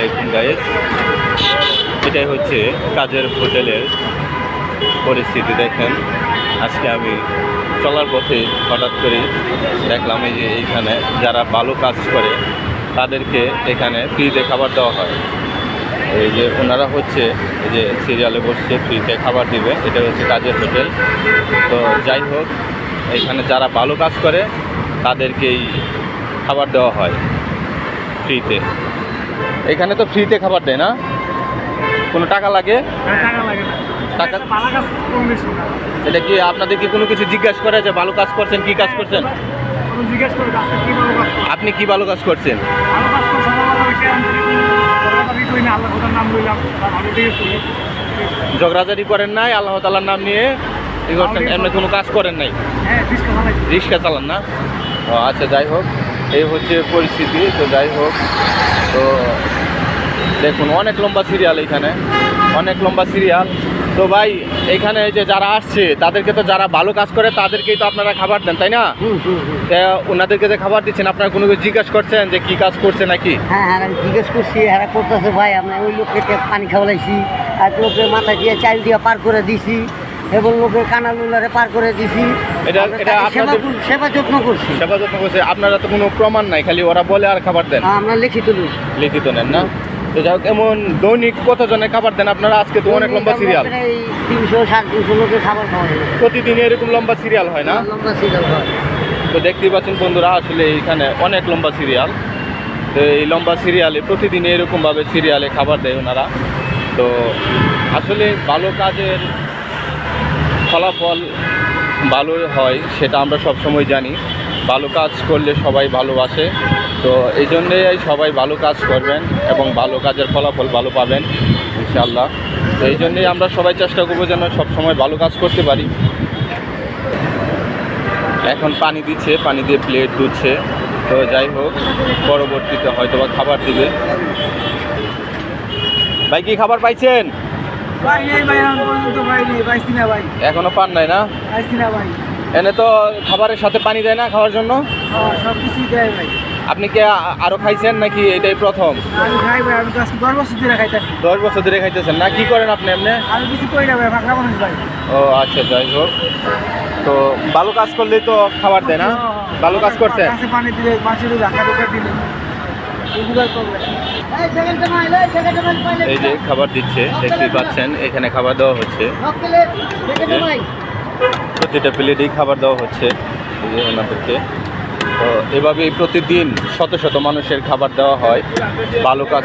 দেখুন গাইস, এটাই হচ্ছে কাজের হোটেলের পরিস্থিতি। দেখেন আজকে আমি চলার পথে হঠাৎ করে দেখলাম এই যে এইখানে যারা ভালো কাজ করে তাদেরকে এখানে ফ্রিতে খাবার দেওয়া হয়। এই যে ওনারা হচ্ছে এই যে সিরিয়ালে বসে ফ্রিতে খাবার দিবে, এটা হচ্ছে কাজের হোটেল। তো যাই হোক, এখানে যারা ভালো কাজ করে তাদেরকেই খাবার দেওয়া হয় ফ্রিতে। এখানে তো ফ্রিতে খাবার দেয় না, কোনো টাকা লাগে? টাকা এটা কি আপনাদের কি কোনো কিছু জিজ্ঞাসা করে যে ভালো কাজ করছেন, কি কাজ করছেন? আপনি কি ভালো কাজ করছেন? ঝগড়াঝাড়ি করেন নাই, আল্লাহ তাআলার নাম নিয়ে কি করছেন? এমনি কোনো কাজ করেন নাই, রিক্সা চালান না? ও আচ্ছা, যাই হোক, এই হচ্ছে পরিস্থিতি। তো যাই হোক, তো দেখুন অনেক লম্বা সিরিয়াল, এখানে অনেক লম্বা সিরিয়াল। তো ভাই, এখানে যে যারা আসছে তাদেরকে তো যারা ভালো কাজ করে তাদেরকেই তো আপনারা খাবার দেন, তাই না? ওনাদেরকে যে খাবার দিচ্ছেন আপনারা কোনো কিছু জিজ্ঞাসা করছেন যে কি কাজ করছে নাকি? হ্যাঁ, আমি জিজ্ঞেস করছি, হ্যাঁ করতেছে ভাই, আমরা ওই লোককে পানি খাওয়াইছি, আর লোকের মাথা দিয়ে চাল দিয়ে পার করে দিছি, এবং লোকের কানালুলারে পার করে দিছি। এটা আপনাদের সেবা যত্ন করছি। সেবা যত্ন করছে। আপনারা তো কোনো প্রমাণ নাই, খালি ওরা বলে আর খাবার দেন? আমরা লিখিত নিই। লিখিত নেন না? তো যাই হোক, এমন দৈনিক কতজনের খাবার দেন আপনারা? আজকে তো অনেক লম্বা সিরিয়াল, 300-350 লোকের খাবার খাওয়া হয়। প্রতিদিন এরকম লম্বা সিরিয়াল হয় না? লম্বা সিরিয়াল হয়। তো দেখতেই পাচ্ছেন বন্ধুরা, আসলে এইখানে অনেক লম্বা সিরিয়াল। তো এই লম্বা সিরিয়ালে প্রতিদিন এরকমভাবে সিরিয়ালে খাবার দেয় ওনারা। তো আসলে ভালো কাজের ফলাফল ভালোই হয়, সেটা আমরা সবসময় জানি। ভালো কাজ করলে সবাই ভালোবাসে, তো এই জন্যেই সবাই ভালো কাজ করবেন এবং ভালো কাজের ফলাফল ভালো পাবেন ইনশাআল্লাহ। তো এই জন্যেই আমরা সবাই চেষ্টা করবো যেন সবসময় ভালো কাজ করতে পারি। এখন পানি দিচ্ছে, পানি দিয়ে প্লেট ধুচ্ছে। তো যাই হোক, পরবর্তীতে হয়তো বা খাবার দিবে। ভাই, কি খাবার পাইছেন? এখনো পান নাই না? এনে তো খাবারের সাথে পানি দেয় না খাওয়ার জন্য? সবকিছুই দেয় ভাই। আপনি কি আরো খাইছেন নাকি এটাই প্রথম? আমি খাই ভাই, আমি 10 বছর ধরে খাইতেছি। 10 বছর ধরে খাইতেছেন না? কি করেন আপনি এমনি? আমি কিছু করি না ভাই, ফাঁকা মানুষ ভাই। ও আচ্ছা, যাই হোক, তো ভালো কাজ করলেই তো খাবার দেয় না? ভালো কাজ করছেন? পানি দিলে, মাছের ঢাকা ঢোকা দিলে এই যে খাবার দিচ্ছে, দেখতেই পাচ্ছেন এখানে খাবার দেওয়া হচ্ছে। প্রতিটা প্লেটেই খাবার দেওয়া হচ্ছে এই যে ওনাদেরকে। তো এভাবেই প্রতিদিন শত শত মানুষের খাবার দেওয়া হয় ভালো কাজ